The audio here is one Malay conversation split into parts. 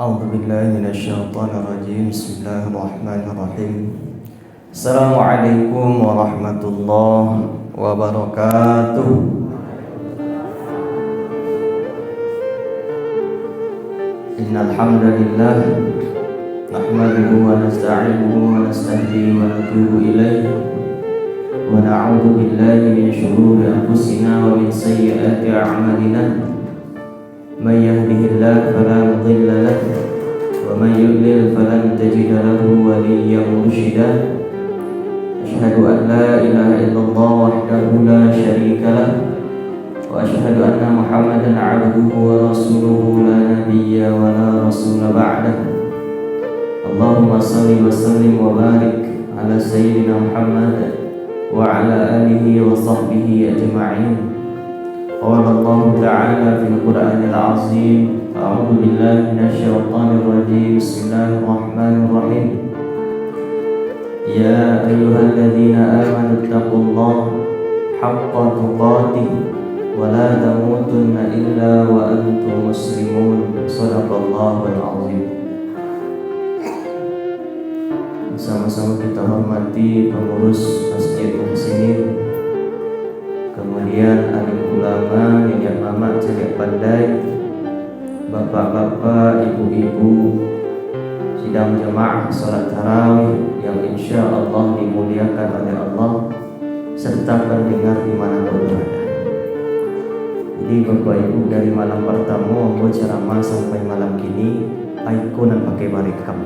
أعوذ بالله من الشيطان الرجيم بسم الله الرحمن الرحيم السلام عليكم ورحمة الله وبركاته إن الحمد لله نحمده ونستعينه ونستهديه ونتوب إليه ونعوذ بالله من شرور أنفسنا ومن سيئات أعمالنا من يهده الله فلا مضل له ومن يضلل فلن تجد له وليا مرشدا أشهد أن لا إله إلا الله وحده لا شريك له وأشهد أن محمدا عبده ورسوله لا نبي ولا رسول بعده اللهم صل وسلم وبارك على سيدنا محمد وعلى آله وصحبه أجمعين قال الله تعالى في القرآن العظيم أعوذ بالله من الشيطان الرجيم بسم الله الرحمن الرحيم يا أيها الذين آمنوا اتقوا الله حق تقاته ولا تموتن إلا وأنتم مسلمون صدق الله العظيم. Sama-sama kita hormati pengurus Masjid Muhsinin, kemudian alim ulama, nenek mama, cewek pandai, bapak-bapak, ibu-ibu, sidang jemaah salat tarawih yang insya Allah dimuliakan oleh Allah, serta pendengar dimanapun berada. Jadi bapak ibu, dari malam pertama aku ceramah sampai malam kini, aku nan pakai barekam.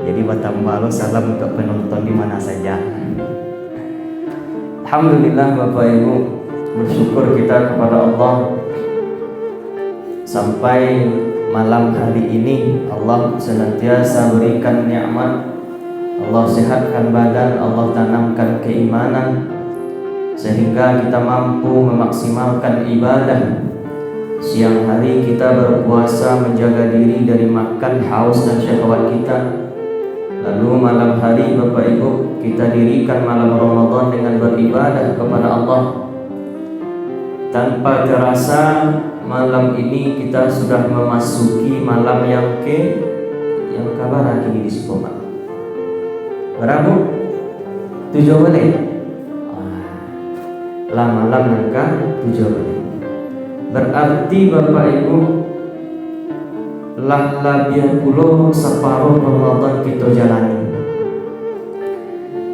Jadi batambalo salam untuk penonton di mana saja. Alhamdulillah Bapak Ibu, bersyukur kita kepada Allah sampai malam hari ini Allah senantiasa berikan nikmat, Allah sehatkan badan, Allah tanamkan keimanan sehingga kita mampu memaksimalkan ibadah. Siang hari kita berpuasa menjaga diri dari makan, haus dan syahwat kita. Lalu malam hari Bapak Ibu kita dirikan malam Ramadan dengan beribadah kepada Allah. Tanpa terasa malam ini kita sudah memasuki malam yang kabar kini di Sukoma. Berapa? 7 menit. Lah malam nangka 7 menit. Berarti Bapak Ibu labiah pulau separuh Ramadan kita jalani.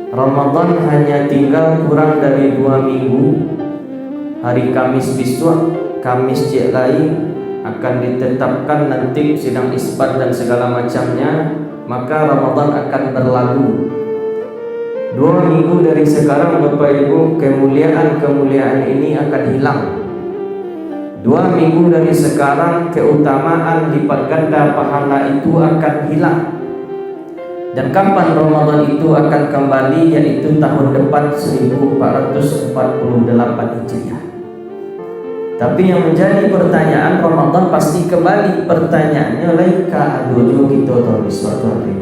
Ramadan hanya tinggal kurang dari 2 minggu. Hari Kamis besok, Kamis cek lain akan ditetapkan nanti sidang isbat dan segala macamnya, maka Ramadan akan berlalu. 2 minggu dari sekarang Bapak Ibu, kemuliaan ini akan hilang. 2 minggu dari sekarang keutamaan lipat ganda pahala itu akan hilang. Dan kapan Ramadan itu akan kembali, yaitu tahun depan 1448 Hijriah. Tapi yang menjadi pertanyaan, Ramadan pasti kembali. Pertanyaannya laika adojo kita atau suatu hari.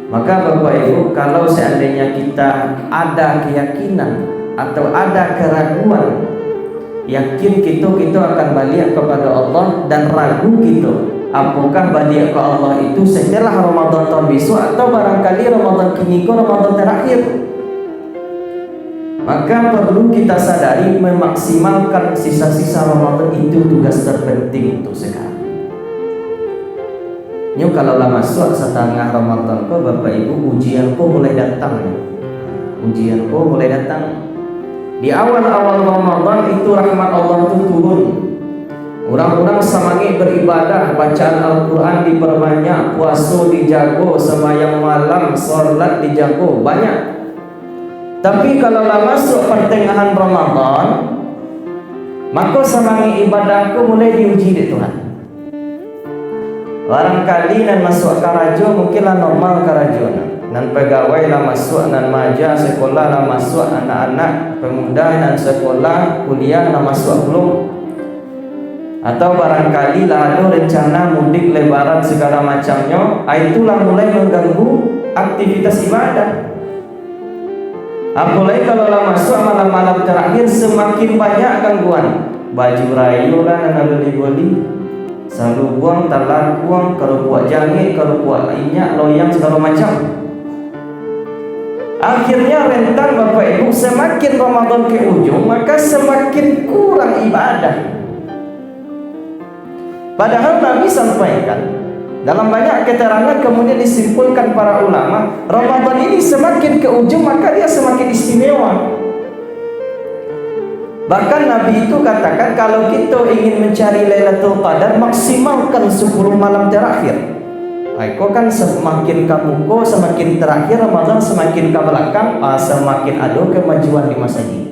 Maka Bapak Ibu, kalau seandainya kita ada keyakinan atau ada keraguan, yakin kita akan balik kepada Allah, dan ragu kita apakah balik ke Allah itu setelah Ramadan tahun besok atau barangkali Ramadan kini ke Ramadan terakhir, maka perlu kita sadari memaksimalkan sisa-sisa Ramadan itu tugas terpenting untuk sekarang. Ini kalau lah masuk setengah Ramadan ke Bapak Ibu, ujian mulai datang. Di awal-awal Ramadan itu rahmat Allah itu turun. Orang-orang semangat beribadah, bacaan Al-Quran diperbanyak, puasa dijago, sembahyang malam, solat dijago, banyak. Tapi kalau masuk pertengahan Ramadan, maka semangat ibadahku mulai diuji di Tuhan. Barangkali nan masuk karajo mungkinlah normal karajo nan pegawai lah masuk, nan maja sekolah lah masuk, anak-anak pemuda nan sekolah kuliah lah masuk belum, atau barangkali lah ada rencana mudik lebaran segala macamnya, itulah mulai mengganggu aktivitas ibadah. Apalagi kalau lah masuk malam-malam terakhir, semakin banyak gangguan. Baju rayu lah nan ada dibeli, selalu buang, talar buang, kalau buat jangit, kalau buat inyak, loyang, segala macam. Akhirnya rentan Bapak Ibu, semakin Ramadan ke ujung, maka semakin kurang ibadah. Padahal Nabi sampaikan dalam banyak keterangan, kemudian disimpulkan para ulama, Ramadan ini semakin ke ujung maka dia semakin istimewa. Bahkan Nabi itu katakan, kalau kita ingin mencari Lailatul Qadar, maksimalkan 10 malam terakhir. Kau kan semakin kamu semakin terakhir Ramadan, semakin ke belakang, semakin ada kemajuan di masa ini.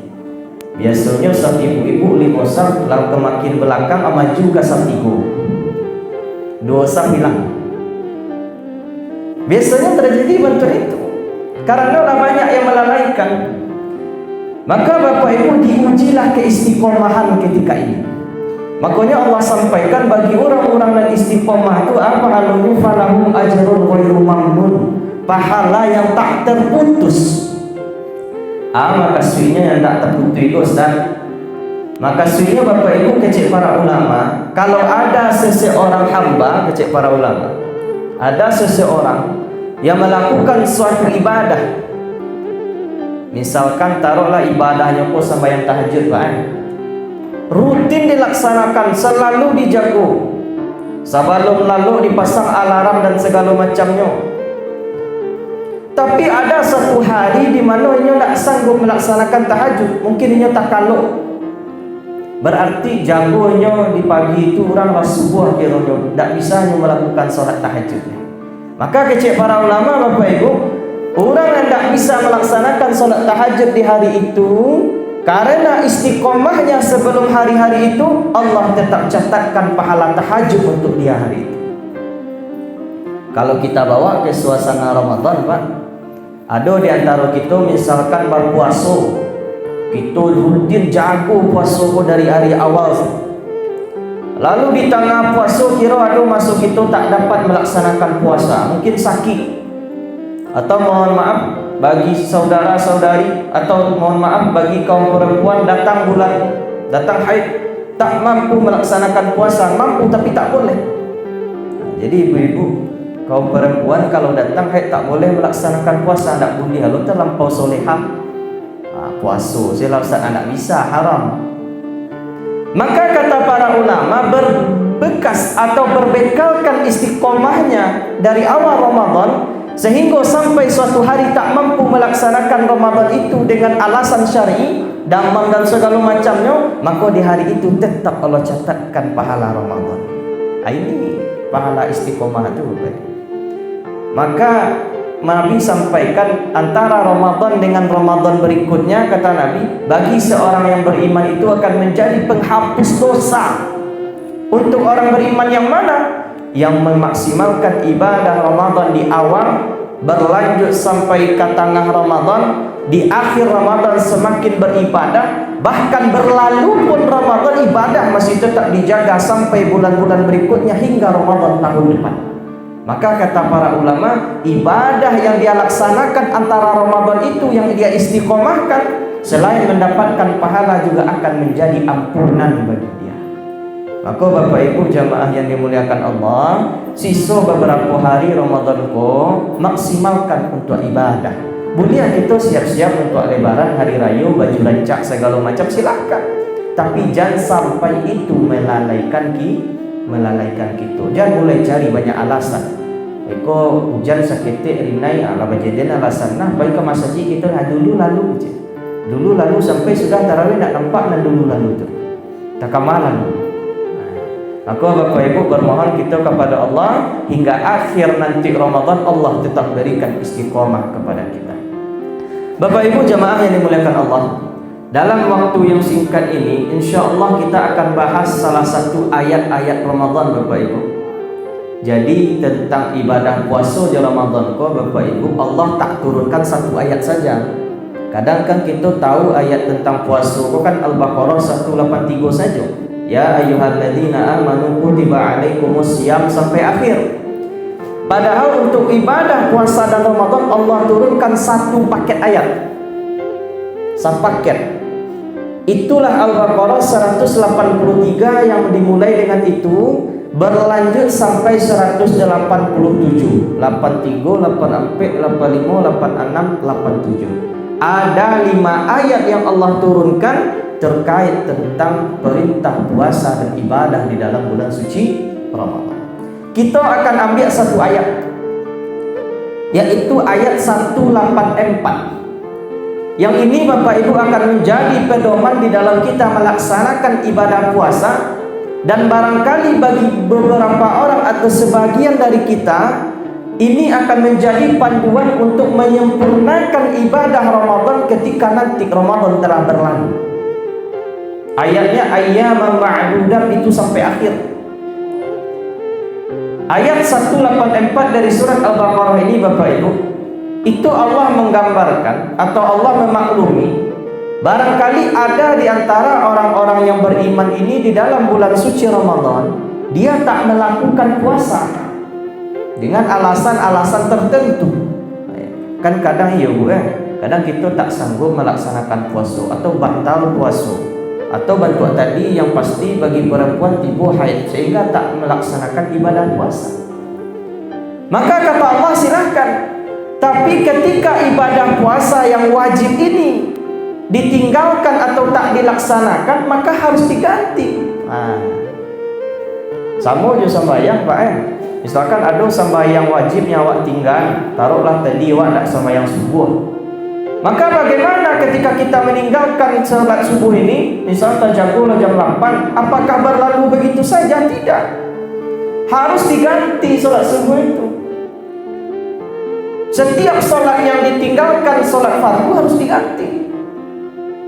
Biasanya saat ibu-ibu 5 saf, lalu kemakin belakang maju ke saf 3. 2 saf hilang. Biasanya terjadi bentuk itu karena banyak yang melalaikan. Maka Bapak Ibu, diujilah keistiqomahan ketika ini. Makanya Allah sampaikan, bagi orang-orang yang istiqomah itu apa? Allahu falahum ajrun ghairu mamnun, pahala yang tak terputus. Maka suinya yang tak terputus itu, Ustaz. Maka suinya Bapak Ibu, kecil para ulama, kalau ada seseorang hamba, kecil para ulama, ada seseorang yang melakukan suatu ibadah, misalkan taruhlah ibadahnya kok sembahyang tahajud, rutin dilaksanakan, selalu dijago, sebelum lalu dipasang alarm dan segala macamnya. Tapi ada satu hari di mana ia tak sanggup melaksanakan tahajud, mungkin ia tak kalau. Berarti jagonya di pagi itu orang subuh kiranya tak bisa melakukan solat tahajudnya. Maka kecil para ulama Bapak Ibu, orang yang tak bisa melaksanakan solat tahajud di hari itu, karena istiqomahnya sebelum hari-hari itu, Allah tetap catatkan pahala tahajud untuk dia hari itu. Kalau kita bawa ke suasana Ramadan, Pak, ada di antara kita misalkan berpuasa, kita rutin jago puasa dari hari awal. Lalu di tengah puasa kira ada masuk kita tak dapat melaksanakan puasa, mungkin sakit, atau mohon maaf bagi saudara-saudari, atau mohon maaf bagi kaum perempuan datang haid, tak mampu melaksanakan puasa, mampu tapi tak boleh. Jadi ibu-ibu, kaum perempuan kalau datang haid tak boleh melaksanakan puasa, tak boleh. Kalau terlampau solehah puasa, saya Ustaz anak bisa, haram. Maka kata para ulama, berbekas atau berbekalkan istiqomahnya dari awal Ramadan, sehingga sampai suatu hari tak mampu melaksanakan Ramadan itu dengan alasan syar'i, damang dan segala macamnya, maka di hari itu tetap Allah catatkan pahala Ramadan. Ini pahala istiqomah itu. Maka Nabi sampaikan, antara Ramadan dengan Ramadan berikutnya, kata Nabi, bagi seorang yang beriman itu akan menjadi penghapus dosa. Untuk orang beriman yang mana? Yang memaksimalkan ibadah Ramadan di awal, berlanjut sampai ke tengah Ramadan, di akhir Ramadan semakin beribadah, bahkan berlalu pun Ramadan ibadah masih tetap dijaga sampai bulan-bulan berikutnya hingga Ramadan tahun depan. Maka kata para ulama, ibadah yang dia laksanakan antara Ramadan itu yang dia istiqomahkan, selain mendapatkan pahala juga akan menjadi ampunan bagi dia. Maka Bapak Ibu jamaah yang dimuliakan Allah, sisa beberapa hari Ramadan ko maksimalkan untuk ibadah. Boleh kita siap-siap untuk lebaran, hari raya, baju rancak segala macam, silakan. Tapi jangan sampai itu melalaikan kita. Jangan mulai cari banyak alasan. Eko hujan seketik rinai ala bajeden alasan. Nah, baik ke masa kita dulu lalu je. Dulu lalu sampai sudah tarawih nak nampak dan dulu lalu tu. Tak kamalan. Maka Bapak Ibu bermohon kita kepada Allah hingga akhir nanti Ramadan, Allah tetap berikan istiqomah kepada kita. Bapak Ibu jamaah yang dimuliakan Allah, dalam waktu yang singkat ini insya-Allah kita akan bahas salah satu ayat-ayat Ramadan Bapak Ibu. Jadi tentang ibadah puasa di Ramadan ko Bapak Ibu, Allah tak turunkan satu ayat saja. Kadang kan kita tahu ayat tentang puasa ko kan Al-Baqarah 183 saja. Ya ayyuhalladzina amanu kutiba alaikumusiyam sampai akhir. Padahal untuk ibadah puasa dan Ramadan Allah turunkan satu paket ayat. Satu paket. Itulah Al-Baqarah 183 yang dimulai dengan itu. berlanjut sampai 187, 83, 84, 85, 86, 87. Ada 5 ayat yang Allah turunkan terkait tentang perintah puasa dan ibadah di dalam bulan suci Ramadan. Kita akan ambil satu ayat, yaitu ayat 184. Yang ini Bapak Ibu akan menjadi pedoman di dalam kita melaksanakan ibadah puasa. Dan barangkali bagi beberapa orang atau sebagian dari kita, ini akan menjadi panduan untuk menyempurnakan ibadah Ramadan ketika nanti Ramadan telah berlalu. Ayatnya ayyaman ma'dudat itu sampai akhir. Ayat 184 dari surat Al-Baqarah ini Bapak Ibu, itu Allah menggambarkan atau Allah memaklumi barangkali ada di antara orang-orang yang beriman ini di dalam bulan suci Ramadan dia tak melakukan puasa dengan alasan-alasan tertentu. Kan kadang ya Bu, kadang kita tak sanggup melaksanakan puasa atau batal puasa, atau bantu tadi yang pasti bagi perempuan tiba haid sehingga tak melaksanakan ibadah puasa. Maka kata Allah, silahkan. Tapi ketika ibadah puasa yang wajib ini ditinggalkan atau tak dilaksanakan, maka harus diganti. Sama je sembahyang Pak Misalkan ada sembahyang wajibnya awak tinggal, taruhlah tadi awak nak sembahyang subuh. Maka bagaimana ketika kita meninggalkan salat subuh ini, misal terjaga jam 8, apakah berlalu begitu saja? Tidak. Harus diganti salat subuh itu. Setiap salat yang ditinggalkan, salat fardu harus diganti.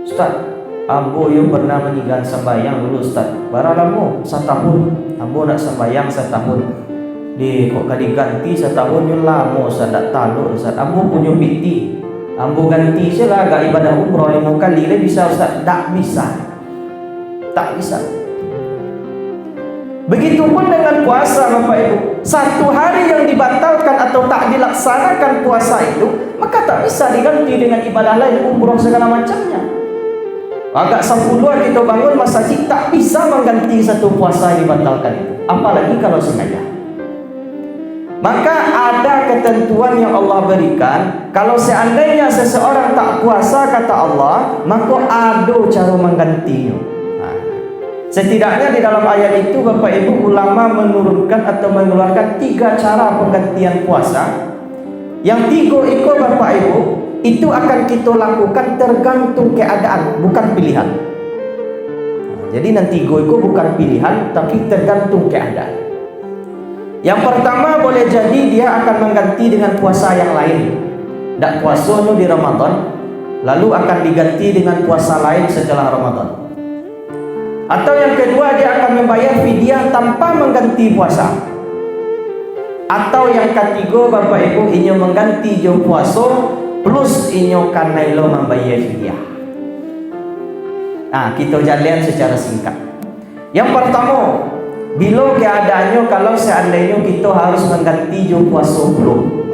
Ustaz, ambo yang pernah meninggal sembahyang dulu Ustaz. Barang setahun, ambo nak sembahyang setahun. Di kok kali ganti setahun yang lama Ustaz, tak tahu Ustaz. Ambo punya biti, ambo ganti saja agak ibadah umrah 5 kali, bisa Ustaz? Tak bisa. Tak bisa. Begitupun dengan puasa Bapak Ibu. Satu hari yang dibatalkan atau tak dilaksanakan puasa itu, maka tak bisa diganti dengan ibadah lain, umrah segala macamnya. Agak 10 kita bangun masjid, tak bisa mengganti satu puasa yang dibatalkan itu, apalagi kalau sengaja. Maka ada ketentuan yang Allah berikan. Kalau seandainya seseorang tak puasa, kata Allah, maka ada cara menggantinya. Setidaknya di dalam ayat itu Bapak Ibu, ulama menurunkan atau mengeluarkan 3 cara penggantian puasa. Yang 3 itu Bapak Ibu, itu akan kita lakukan tergantung keadaan, bukan pilihan. Jadi nanti itu bukan pilihan, tapi tergantung keadaan. Yang pertama, boleh jadi dia akan mengganti dengan puasa yang lain. Tak puasa di Ramadan, lalu akan diganti dengan puasa lain setelah Ramadan. Atau yang kedua, dia akan membayar fidyah tanpa mengganti puasa. Atau yang ketiga Bapak Ibu, inyo mengganti jam puasa plus inyo karena lo membayar fidyah. Kita jalan secara singkat. Yang pertama, bila keadaannya kalau seandainya kita harus mengganti jam puasa belum,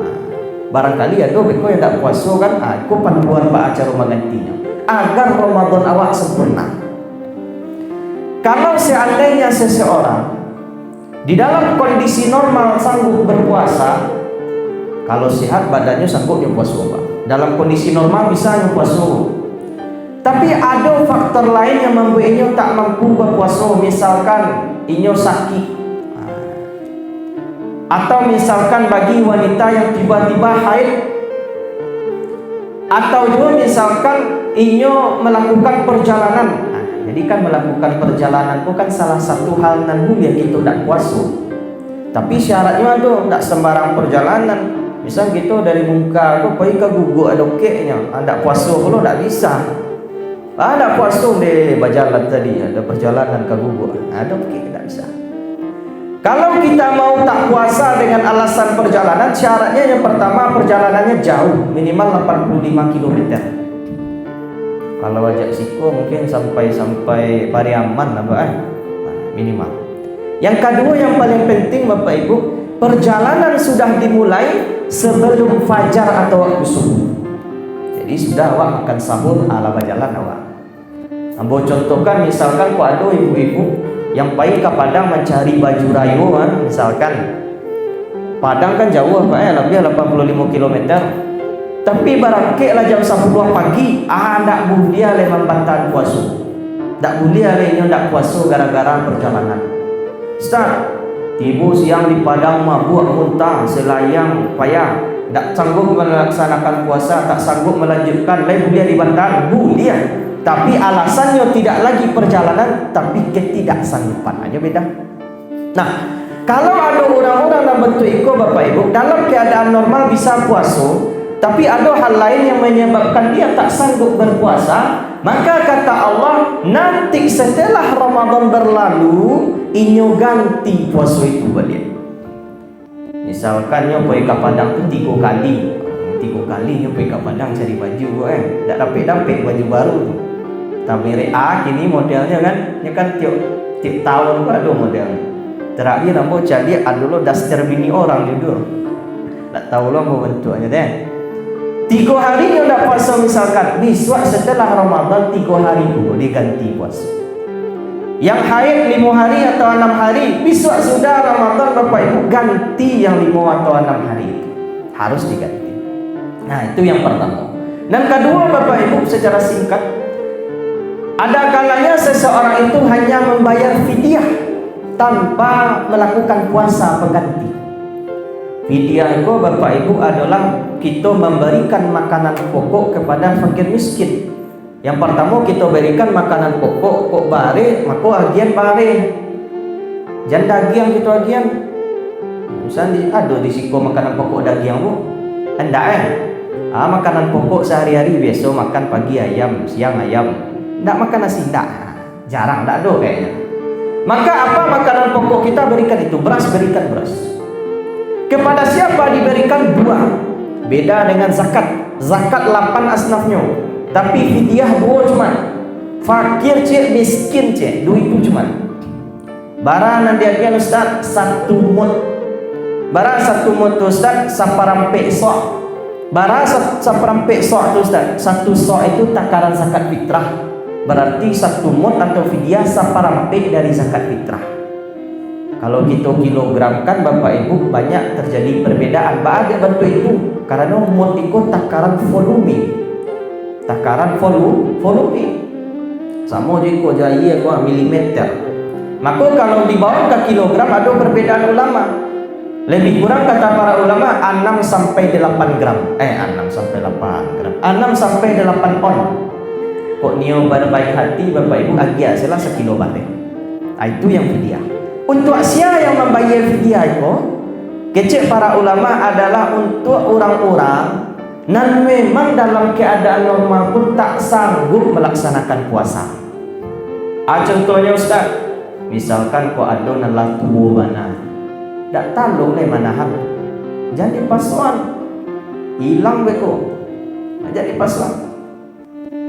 barangkali ada beko yang tak puasa kan, aku panduan pak acara menggantinya agar Ramadan awak sempurna. Kalau seandainya seseorang di dalam kondisi normal sanggup berpuasa, kalau sehat badannya sanggup puasa Pak. Dalam kondisi normal bisa puasa. Tapi ada faktor lain yang membuatnya tak mampu berpuasa. Misalkan inyo sakit, atau misalkan bagi wanita yang tiba-tiba haid, atau juga misalkan inyo melakukan perjalanan. Jadi kan melakukan perjalanan bukan salah satu hal nan boleh kita tak puasa. Tapi syaratnya ada, tak sembarang perjalanan. Misal kita dari muka aku pergi ke guguk ada okeynya, tak puasa pula tak bisa. Ada puasa di berjalan tadi, ada perjalanan ke guguk, ada okey tak bisa. Kalau kita mau tak puasa dengan alasan perjalanan, syaratnya yang pertama perjalanannya jauh, minimal 85 km. Kalau ajak siko mungkin sampai Pariaman lah Pak, minimal. Yang kedua yang paling penting Bapak Ibu, perjalanan sudah dimulai sebelum fajar atau waktu subuh. Jadi sudah awak makan sahur ala berjalan awak. Ambo contohkan misalkan kok ada ibu-ibu Yang pergi ke Padang mencari baju rayu, misalkan Padang kan jauh Pak, lebih 85 km. Tapi barangkali jam 10 pagi, ndak boleh le membantah puasa. Ndak boleh le nyo ndak puasa gara-gara perjalanan. Ustaz, tiba siang di Padang mabuk muntah selayang payah, ndak sanggup melaksanakan puasa, tak sanggup melanjutkan, le boleh dibantah? Boleh. Tapi alasannya tidak lagi perjalanan, tapi ketidaksanggupan aja beda. Nah, kalau ada orang-orang dalam bentuk itu Bapak Ibu, dalam keadaan normal bisa puasa, tapi ada hal lain yang menyebabkan dia tak sanggup berpuasa, maka kata Allah, nanti setelah Ramadan berlalu, inyo ganti puasa itu balik. Misalkan nyo pergi ke Padang tu 3 kali nyo pergi ke Padang cari baju tak dapat baju baru. Tapi kini modelnya kan, ini kan tiap tahun ada model. Terakhir nampak jadi dulu daster bini orang juga. Tak tahu lah mau bentuknya deh. 3 hari yang tak puasa misalkan, besok setelah Ramadan 3 hari dulu diganti puasa. Yang haid 5 hari atau 6 hari, besok sudah Ramadan Bapak Ibu ganti yang 5 atau 6 hari itu. Harus diganti. Nah itu yang pertama. Dan kedua Bapak Ibu secara singkat, ada kalanya seseorang itu hanya membayar fidyah tanpa melakukan puasa pengganti. Fidyah itu Bapak Ibu adalah kita memberikan makanan pokok kepada fakir miskin. Yang pertama kita berikan makanan pokok, kok bare, maka agian bare. Jangan daging kita agian. Misalnya ada di siku makanan pokok daging bu, hendak makanan pokok sehari-hari biasa makan pagi ayam, siang ayam. Ndak makan nasi, ndak. Jarang, ndak ada kayaknya. Maka apa makanan pokok kita berikan itu? Beras, berikan beras. Kepada siapa diberikan? Buah. Beda dengan zakat. Zakat 8 asnafnya. Tapi fidyah 2 cuma. Fakir cek, miskin cek, 2 itu cuma. Bara nanti agian Ustaz 1 mut. Bara 1 mut Ustaz saparampe sok. Bara saparampe sok tu Ustaz. 1 sok itu takaran zakat fitrah. Berarti 1 mut atau fidyah saparampe dari zakat fitrah. Kalau kita kilogramkan Bapak Ibu banyak terjadi perbedaan. Ada bentuk itu karena mut itu takaran volume. Takaran volume. Sama juga jaya milimeter. Maka kalau dibawa ke kilogram ada perbedaan ulama. Lebih kurang kata para ulama 6 sampai 8 gram. 6 sampai 8 gram. 6 sampai 8 on. Kok nio berbaik hati Bapak Ibu agia salah 1 kilo bare. Itu yang fidyah. Untuk siapa yang membayar fidyah itu, kecek para ulama adalah untuk orang-orang dan memang dalam keadaan normal pun tak sanggup melaksanakan puasa. Contohnya Ustaz, misalkan kok ada nalah tubuh mana, tak tahu le manahan, jadi pasuan, hilang beko, jadi pasuan.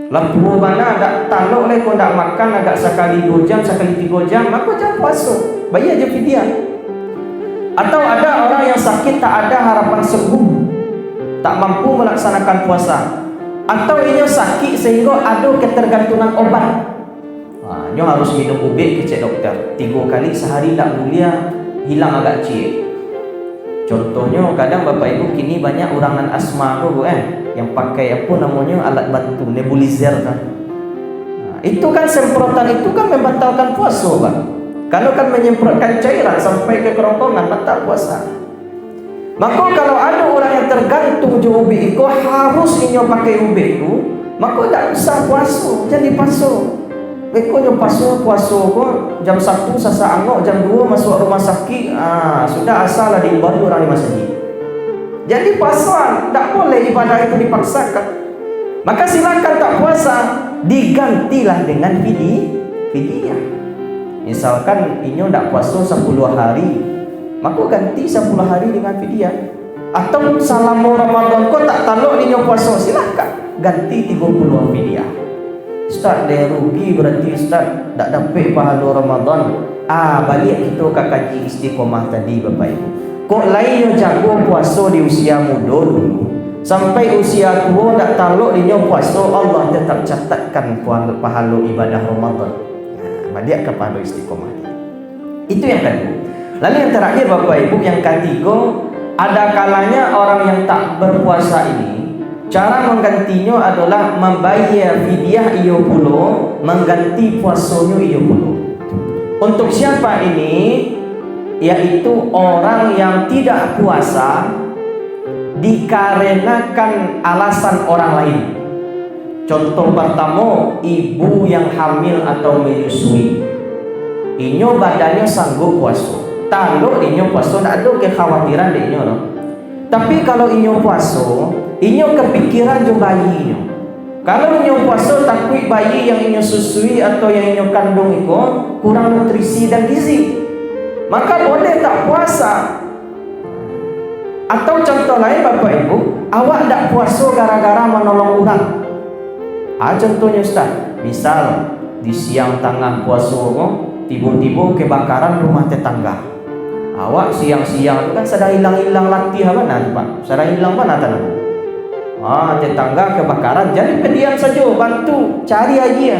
Lampu mana tak tahu le kau tak makan agak sekali 2 jam, sekali 3 jam, maka jangan puasa, bayar je fidyah. Atau ada orang yang sakit tak ada harapan sembuh, tak mampu melaksanakan puasa, atau ini sakit sehingga ada ketergantungan obat. Ini harus minum ubat ke dokter 3 kali sehari tak mulia, hilang agak cik. Contohnya kadang Bapak Ibu kini banyak urangan asma tu yang pakai apa namanya alat bantu nebulizer kan. Itu kan semprotan itu kan membatalkan puasa Pak. Kalau kan menyemprotkan cairan sampai ke kerongkongan batal puasa. Maka kalau ada orang yang tergantung je ubi itu harus inyo pakai ubi itu, maka tak usah puasa, jadi puasa. Beko nyo puasa kok jam 1 sasa angok, jam 2 masuk rumah sakit, sudah asal ada ibadah orang di masjid. Jadi puasa, tak boleh ibadah itu dipaksakan. Maka silakan tak puasa, digantilah dengan fidyah. Misalkan inyo tak puasa 10 hari, maka ganti 10 hari dengan fidyah. Atau selama Ramadan kau tak taluk inyo puasa, silakan ganti 30 fidyah. Ustaz dia rugi berarti Ustaz tak dapat pahala Ramadan. Balik kita ke kaji istiqomah tadi Bapak Ibu. Kok lain yang jago puasa di usia muda dulu, sampai usia tua tak taluk dia puasa, Allah tetap catatkan pahala ibadah Ramadan. Balik kepada istiqomah. Itu yang kedua. Lalu yang terakhir Bapak Ibu, yang ketiga, ada kalanya orang yang tak berpuasa ini, cara menggantinya adalah membayar fidyah iyo pulo, mengganti puasanya iyo pulo. Untuk siapa ini? Yaitu orang yang tidak puasa dikarenakan alasan orang lain. Contoh pertama, ibu yang hamil atau menyusui. Inyo badannya sanggup puasa. Kalau inyo puasa tak ada kekhawatiran deh inyo loh. Tapi kalau inyo puasa, inyo kepikiran jo bayi inyo. Kalau inyo puasa takut bayi yang inyo susui atau yang inyo kandung itu kurang nutrisi dan gizi, maka boleh tak puasa. Atau contoh lain Bapak Ibu, awak tak puasa gara-gara menolong orang. Contohnya Ustaz, misal di siang tengah puasa tiba-tiba kebakaran rumah tetangga. Awak siang-siang kan sedang hilang-hilang latih mana Pak? Sedang hilang mana tanah? Tetangga kebakaran, jadi pendiam saja, bantu cari air.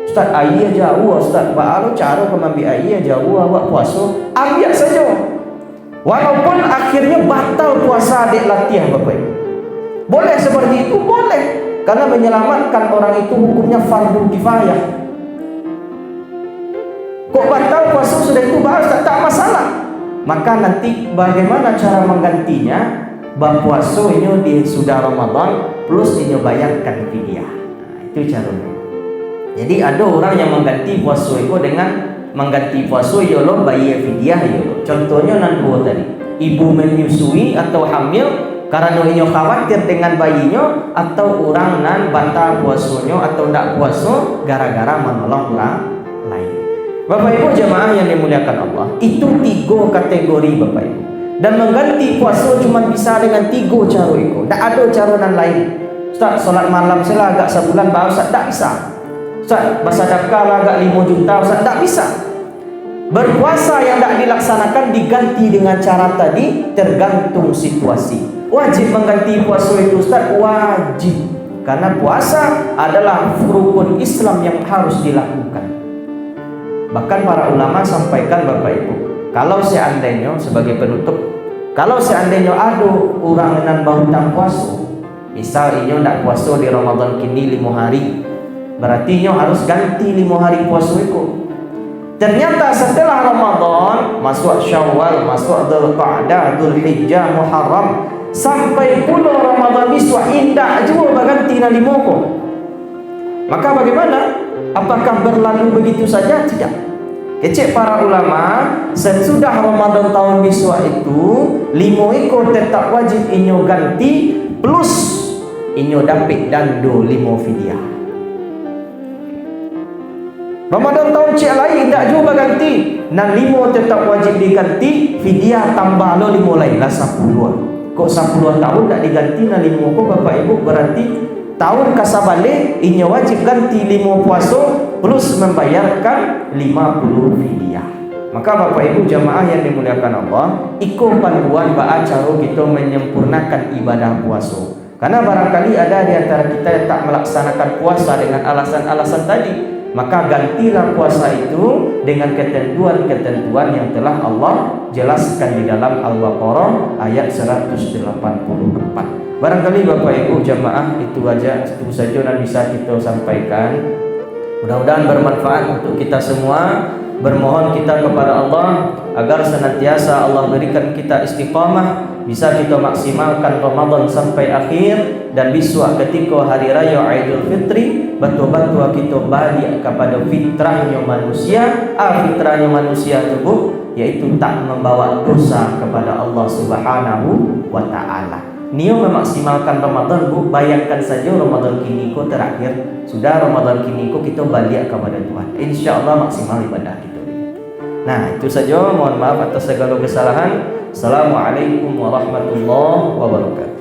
Ustaz, air jauh Ustaz. Bagaimana cara mengambil air jauh awak puasa? Ambil saja. Walaupun akhirnya batal puasa adik latihan Bapak Ibu. Boleh seperti itu? Boleh. Karena menyelamatkan orang itu hukumnya fardu kifayah. Kok batal puasa sudah itu bahas tak masalah. Maka nanti bagaimana cara menggantinya? Berpuasa ini di sudah Ramadan plus ini bayarkan fidyah. Itu caranya. Jadi ada orang yang mengganti puasa itu dengan mengganti puasa yolo bayar fidyah yolo. Contohnya nan dua tadi. Ibu menyusui atau hamil karena inyo khawatir dengan bayinya, atau orang nan batal puasanya atau tidak puasa gara-gara menolong orang lain. Bapak Ibu jemaah yang dimuliakan Allah, itu 3 kategori Bapak Ibu. Dan mengganti puasa cuma bisa dengan 3 cara itu. Tak ada cara nan lain. Ustaz, solat malam saya agak sebulan baru Ustaz, tak bisa. Ustaz, bersedekah agak 5 juta Ustaz, tak bisa. Berpuasa yang tak dilaksanakan diganti dengan cara tadi tergantung situasi. Wajib mengganti puasa itu Ustaz, wajib. Karena puasa adalah rukun Islam yang harus dilakukan. Bahkan para ulama sampaikan Bapak Ibu, kalau seandainya sebagai penutup, kalau seandainya ada orang yang baru tak puasa, misal inyo tak puasa di Ramadan kini 5 hari, berarti inyo harus ganti 5 hari puasa itu. Ternyata setelah Ramadan masuk Syawal, masuk Dzulqa'dah, Dzulhijjah, Muharram, sampai puluh Ramadan biswa indah juga berganti na 5 ko. Maka bagaimana? Apakah berlalu begitu saja? Tidak. Kecek para ulama, sesudah Ramadan tahun biswa itu 5 ekor tetap wajib inyo ganti, plus inyo dapat dando 5 fidyah. Ramadan tahun cek lain tak juga ganti, nan 5 tetap wajib diganti, fidyah tambah lo 5 lain lah 10. Kok 10 tahun tak diganti nan 5 kok Bapak Ibu, berarti tahun kasabalik inyo wajib ganti 5 puasa plus membayarkan 50 fidyah. Maka Bapak Ibu jamaah yang dimuliakan Allah, ikut panduan ba'a cara kita menyempurnakan ibadah puasa. Karena barangkali ada di antara kita yang tak melaksanakan puasa dengan alasan-alasan tadi, maka gantilah puasa itu dengan ketentuan-ketentuan yang telah Allah jelaskan di dalam Al-Baqarah ayat 184. Barangkali Bapak Ibu jamaah itu saja yang bisa kita sampaikan. Mudah-mudahan bermanfaat untuk kita semua. Bermohon kita kepada Allah agar senantiasa Allah berikan kita istiqamah, bisa kita maksimalkan Ramadan sampai akhir, dan besok ketika hari raya Aidul Fitri betul-betul kita balik kepada fitrahnya manusia. Fitrahnya manusia tersebut yaitu tak membawa dosa kepada Allah Subhanahu wa taala. Nio memaksimalkan Ramadan, Bu. Bayangkan saja Ramadan kini ko terakhir. Sudah Ramadan kini ko kita balik kepada Tuhan. InsyaAllah maksimal ibadah kita. Nah, itu saja. Mohon maaf atas segala kesalahan. Assalamualaikum warahmatullahi wabarakatuh.